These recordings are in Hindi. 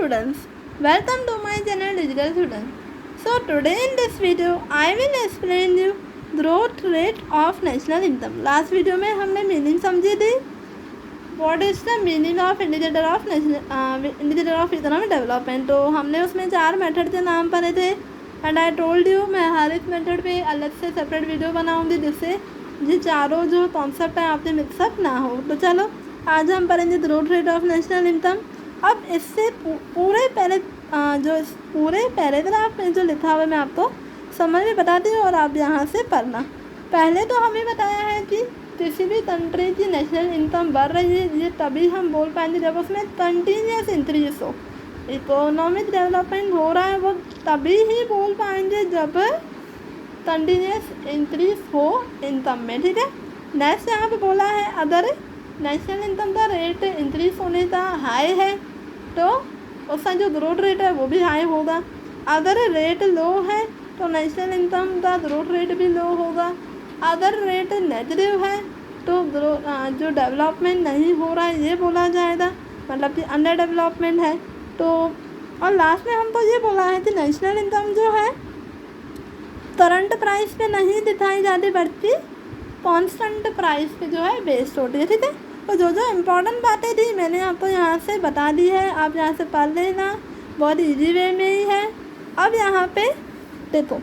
students, welcome to my channel Digital Student. So today in this video I will explain you growth rate of national income. Last video में हमने मीनिंग समझी थी. What is the meaning of indicator of economic development. तो हमने उसमें 4 मेथड के नाम पढ़े थे एंड आई टोल्ड यू मैं हर एक मेथड पे अलग से सेपरेट वीडियो बनाऊंगी जिससे ये चारों जो कॉन्सेप्ट है आपसे मिक्सअप ना हो. तो चलो आज हम पढ़ेंगे growth rate of national income. अब इससे पूरे पैराग्राफ में जो लिखा हुआ है मैं आपको समझ में बताती हूँ और आप यहाँ से पढ़ना. पहले तो हमें बताया है कि किसी भी कंट्री की नेशनल इनकम बढ़ रही है ये तभी हम बोल पाएंगे जब उसमें कंटिन्यूस इंक्रीज हो. इकोनॉमिक डेवलपमेंट हो रहा है वो तभी ही बोल पाएंगे जब कंटिन्यूस इंक्रीज हो इनकम में. ठीक है. नेक्स्ट यहाँ पे बोला है अदर नेशनल इनकम का रेट इंक्रीज होने का हाई है तो उसका जो ग्रोथ रेट है वो भी हाई होगा. अगर रेट लो है तो नेशनल इनकम का ग्रोथ रेट भी लो होगा. अगर रेट नेगेटिव है तो जो डेवलपमेंट नहीं हो रहा है ये बोला जाएगा, मतलब कि अंडर डेवलपमेंट है. तो और लास्ट में हमको ये बोला है कि नेशनल इनकम जो है करंट प्राइस पे नहीं दिखाई जाती बल्कि कांस्टेंट प्राइस पे जो है बेस्ड होती है. ठीक है. तो जो जो इम्पोर्टेंट बातें थी मैंने आपको यहाँ से बता दी है, आप यहाँ से पढ़ लेना, बहुत इजी वे में ही है. अब यहाँ पे देखो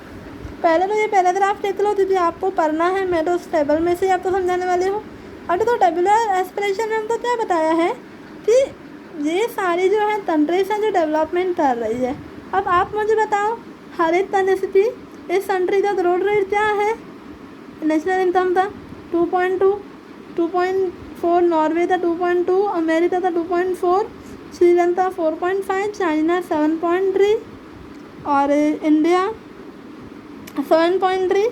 पहले तो ये पैराग्राफ देख लो क्योंकि आपको पढ़ना है, मैं तो उस टेबल में से आपको समझाने वाले हूँ. अब तो टेबुलर एक्सप्रेशन में हमको क्या बताया है कि ये सारी जो है कंट्रीज हैं जो डेवलपमेंट कर रही है. अब आप मुझे बताओ हर एक तरह से इस कंट्री का ग्रोथ रेट क्या है. नेशनल इनकम था 2.2, 2.4 नॉर्वे था 2.2, अमेरिका था 2.4, श्रीलंका 4.5, चाइना 7.3 और इंडिया 7.3,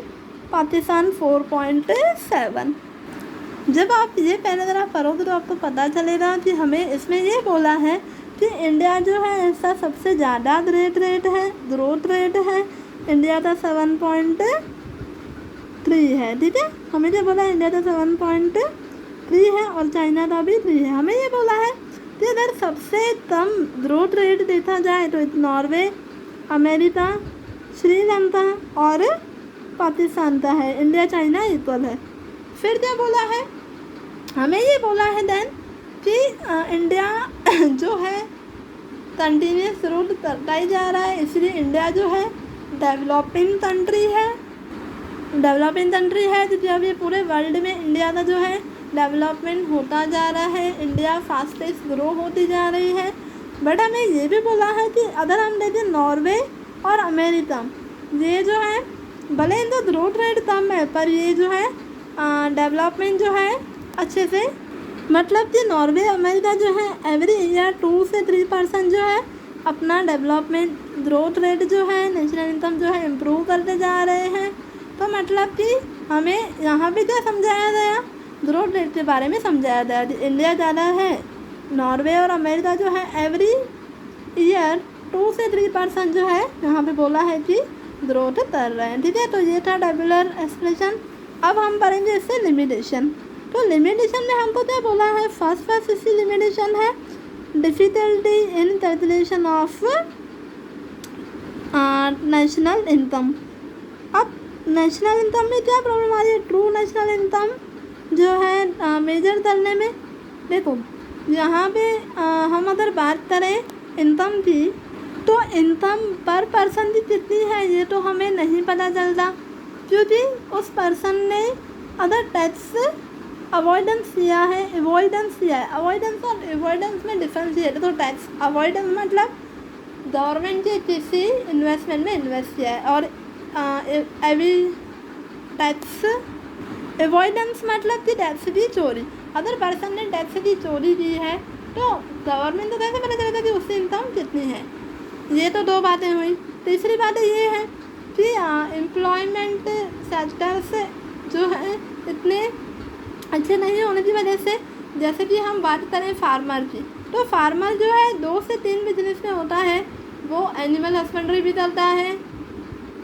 पाकिस्तान 4.7. जब आप ये पैराग्राफ पढ़ोगे तो आपको पता चलेगा कि हमें इसमें ये बोला है कि इंडिया जो है इसका सबसे ज़्यादा ग्रोथ रेट है. इंडिया का 7.3 है. ठीक है. हमें ये बोला है इंडिया का 7.3 है और चाइना का भी 3 है. हमें ये बोला है कि अगर सबसे कम ग्रोथ रेट देखा जाए तो नॉर्वे, अमेरिका, श्रीलंका और पाकिस्तान का है. इंडिया चाइना इक्वल है. फिर क्या बोला है हमें ये बोला है देन कि इंडिया जो है कंटिन्यूस ग्रोथ करता ही जा रहा है इसलिए इंडिया जो है डेवलपिंग कंट्री है क्योंकि अभी पूरे वर्ल्ड में इंडिया का जो है डेवलपमेंट होता जा रहा है. इंडिया फास्टेस्ट ग्रो होती जा रही है. बट हमें ये भी बोला है कि अगर हम देखें नॉर्वे और अमेरिका ये जो है भले इनका ग्रोथ रेट कम है पर ये जो है डेवलपमेंट जो है अच्छे से, मतलब कि नॉर्वे अमेरिका जो है एवरी ईयर 2 से 3% जो है अपना डेवलपमेंट ग्रोथ रेट जो है नेशनल इनकम जो है इम्प्रूव करते जा रहे हैं. तो मतलब कि हमें यहाँ पे क्या समझाया गया, ग्रोथ रेट के बारे में समझाया गया. इंडिया ज़्यादा है, नॉर्वे और अमेरिका जो है एवरी ईयर 2 से 3% जो है यहाँ पे बोला है कि ग्रोथ कर रहे हैं. ठीक है. तो ये था टेबुलर एक्सप्रेशन. अब हम पढ़ेंगे इससे लिमिटेशन. तो लिमिटेशन में हमको क्या बोला है, फर्स्ट इसकी लिमिटेशन है difficulty in calculation of national income. अब नेशनल इनकम में क्या प्रॉब्लम आ रही है, ट्रू नेशनल इनकम जो है मेजर करने में. देखो यहाँ पे हम अगर बात करें इनकम की तो इनकम पर पर्सन की कितनी है ये तो हमें नहीं पता चलता क्योंकि उस पर्सन ने अगर टैक्स अवॉइडेंस किया है, अवॉइडेंस और अवॉइडेंस में डिफरेंस है. तो टैक्स अवॉइडेंस मतलब गवर्नमेंट के किसी इन्वेस्टमेंट में इन्वेस्ट किया है और अभी टैक्स अवॉइडेंस मतलब कि टैक्स की चोरी. अगर पर्सन ने टैक्स की चोरी की है तो गवर्नमेंट को कैसे पता चलेगा कि उसकी इनकम कितनी है. ये तो 2 बातें हुई. तीसरी बात ये है कि एम्प्लॉयमेंट सेक्टर्स जो है इतने अच्छे नहीं होने की वजह से, जैसे कि हम बात करें फार्मर की तो फार्मर जो है 2 से 3 बिजनेस में होता है. वो एनिमल हस्बेंड्री भी करता है,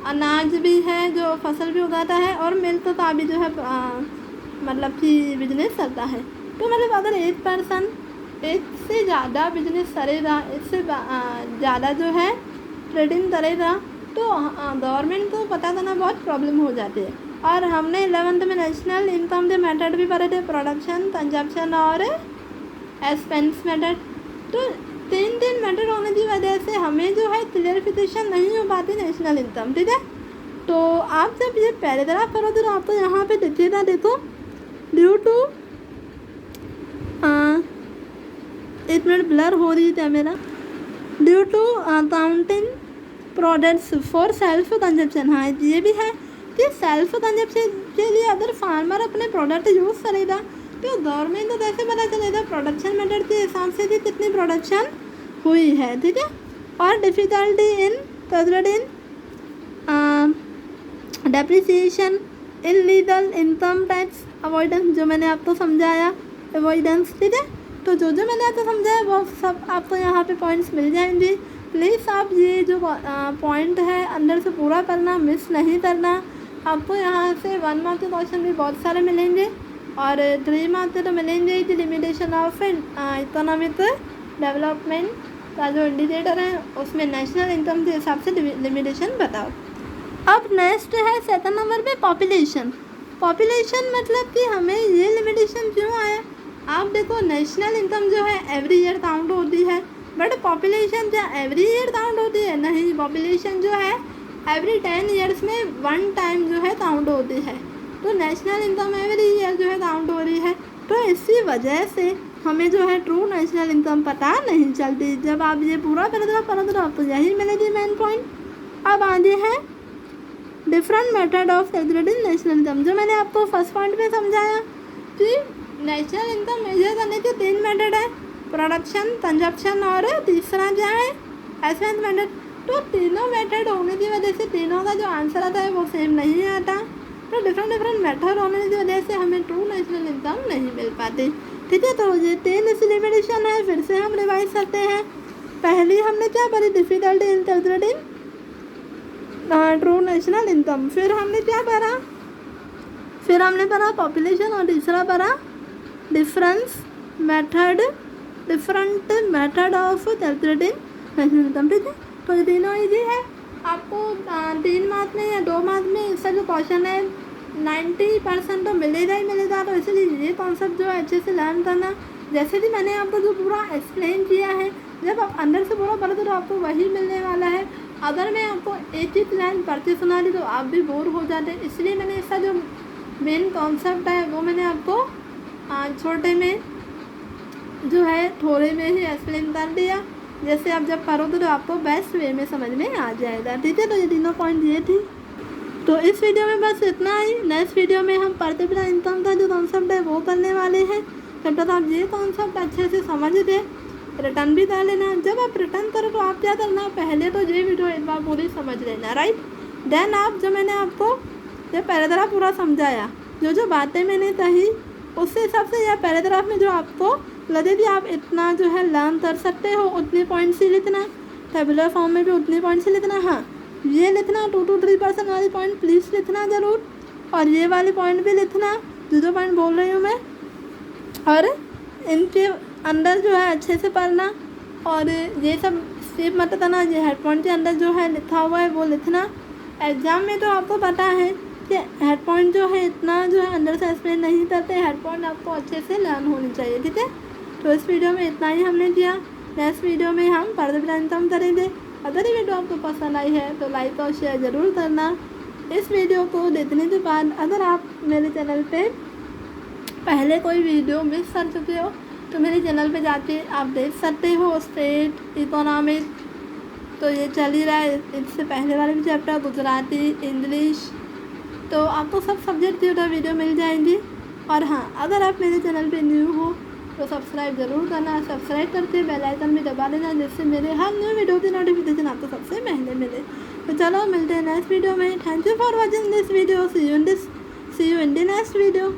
अनाज भी है जो फसल भी उगाता है और मिल्क का भी जो है मतलब कि बिजनेस करता है. तो मतलब अगर एक पर्सन इससे ज़्यादा बिजनेस करेगा, इससे ज़्यादा जो है ट्रेडिंग करेगा तो गवर्नमेंट को पता करना बहुत प्रॉब्लम हो जाती है। और हमने 11th में नेशनल इनकम के मेथड भी पढ़े थे, प्रोडक्शन, कंजप्शन और एक्सपेंस मेथड। तो तीन मेथड होने की वजह से हमें जो है क्लियरिफिकेशन नहीं हो पाती नेशनल इनकम, ठीक है। तो आप जब ये पैराग्राफ पढ़ोगे तो आपको यहाँ पे दिखेगा, देखो, ड्यू टू 1 मिनट ब्लर हो रही थी मेरा, due to counting products for self consumption. हाँ, ये भी है कि सेल्फ कंजप्शन के लिए अगर फार्मर अपने प्रोडक्ट यूज़ करेगा तो गवर्नमेंट को कैसे पता चलेगा प्रोडक्शन मेथड के हिसाब से कि कितनी प्रोडक्शन हुई है, ठीक है। और difficulty in calculating depreciation, illegal income tax avoidance, जो मैंने आपको समझाया, अवॉइडेंस, ठीक है। तो जो मैंने आपको समझाया वो सब आपको यहाँ पे पॉइंट्स मिल जाएंगे। प्लीज़ आप ये जो पॉइंट है अंदर से पूरा करना, मिस नहीं करना। आपको यहाँ से 1 मार्क के क्वेश्चन भी बहुत सारे मिलेंगे और 3 मार्क के तो मिलेंगे ही। लिमिटेशन ऑफ इकोनॉमिक डेवलपमेंट का जो इंडिकेटर है उसमें नेशनल इनकम के हिसाब से लिमिटेशन बताओ। अब नेक्स्ट है 2nd नंबर पे पॉपुलेशन। पॉपुलेशन मतलब कि हमें ये लिमिटेशन क्यों आया। आप देखो, नेशनल इनकम जो है एवरी ईयर काउंट होती है, बट पॉपुलेशन क्या एवरी ईयर काउंट होती है? नहीं, पॉपुलेशन जो है एवरी 10 ईयर्स में 1 टाइम जो है काउंट होती है। तो नेशनल इनकम एवरी ईयर जो है काउंट हो रही है, तो इसी वजह से हमें जो है ट्रू नेशनल इनकम पता नहीं चलती। जब आप ये पूरा पैराग्राफ पढ़ोगे तो आपको यही मिलेगी मेन पॉइंट। अब आगे है different method of calculating national income. जो मैंने आपको फर्स्ट पॉइंट में समझाया कि नेशनल इनकम मेजर करने के 3 मेथड है, प्रोडक्शन, कंजप्शन और तीसरा क्या है, एक्सपेंस मेथड। तो तीनों मेथड होने की वजह से तीनों का जो आंसर आता है वो सेम नहीं आता। तो डिफरेंट मेथड होने की वजह से हमें ट्रू नेशनल इनकम नहीं मिल पाती, ठीक है। तो ये 3 लिमिटेशन है, फिर से हम रिवाइज करते हैं। पहली हमने क्या पढ़ी, difficulty in calculating true national income. फिर हमने क्या पढ़ा, फिर हमने पढ़ा पॉपुलेशन और तीसरा पढ़ा different method of calculating national income, ठीक है। तो ये तीनों ईजी है। आपको 3 मार्क में या 2 मार्क में इसका जो क्वेश्चन है 90% तो मिलेगा ही मिलेगा। तो इसलिए ये कॉन्सेप्ट जो है अच्छे से लर्न करना। जैसे कि मैंने आपको जो पूरा एक्सप्लेन किया है, जब आप अंदर से पूरा पढ़ोगे तो आपको वही मिलने वाला है। अगर मैं आपको एक ही लाइन पढ़ते सुना दी तो आप भी बोर हो जाते, इसलिए मैंने इसका जो मेन कॉन्सेप्ट है वो मैंने आपको छोटे में जो है थोड़े में ही एक्सप्लेन कर दिया। जैसे आप जब पढ़ोगे तो आपको बेस्ट वे में समझ में आ जाएगा, ठीक है। तो ये तीनों पॉइंट ये थी। तो इस वीडियो में बस इतना ही। नेक्स्ट वीडियो में हम पढ़ते बिना इनकम का जो कॉन्सेप्ट है वो करने वाले हैं। तब तक आप ये कॉन्सेप्ट अच्छे से समझ दे, रिटर्न भी कर लेना। जब आप रिटर्न करो तो आप क्या करना, पहले तो ये वीडियो एक बार पूरी समझ लेना, राइट। देन आप जो मैंने आपको ये पैराग्राफ पूरा समझाया, जो बातें मैंने कही उससे हिसाब से यह पैराग्राफ में जो आपको लगे कि आप इतना जो है लर्न कर सकते हो उतने पॉइंट्स ही लिखना। टेबुलर फॉर्म में भी उतने पॉइंट्स ही लिखना। हाँ, ये लिखना 2 to 3% वाली पॉइंट प्लीज़ लिखना ज़रूर, और ये वाली पॉइंट भी लिखना जो पॉइंट बोल रही हूँ मैं। और इनके अंदर जो है अच्छे से पढ़ना, और ये सब स्किप मत करना। ये हेड पॉइंट के अंदर जो है लिखा हुआ है वो लिखना। एग्ज़ाम में तो आपको पता है कि हेड पॉइंट जो है इतना जो है अंदर से एक्सप्लेन नहीं करते, हेड पॉइंट आपको अच्छे से लर्न होनी चाहिए, ठीक है। तो इस वीडियो में इतना ही हमने किया। नेक्स्ट वीडियो में हम पढ़ते बिना इनकम करेंगे। अगर ये वीडियो आपको पसंद आई है तो लाइक और शेयर ज़रूर करना। इस वीडियो को देखने के बाद अगर आप मेरे चैनल पे पहले कोई वीडियो मिस कर चुके हो तो मेरे चैनल पे जाके आप देख सकते हो। स्टेट इकोनॉमिक तो ये चल ही रहा है, इससे पहले वाले भी चैप्टर गुजराती, इंग्लिश, तो आपको सब सब्जेक्ट की वीडियो मिल जाएंगी। और हाँ, अगर आप मेरे चैनल पे न्यू हो तो सब्सक्राइब ज़रूर करना। सब्सक्राइब करके बेल आइकन भी दबा देना, जिससे मेरे हर न्यू वीडियो की नोटिफिकेशन आपको सबसे पहले मिले। तो चलो मिलते हैं नेक्स्ट वीडियो में। Thank you for watching this video. See you in the next video.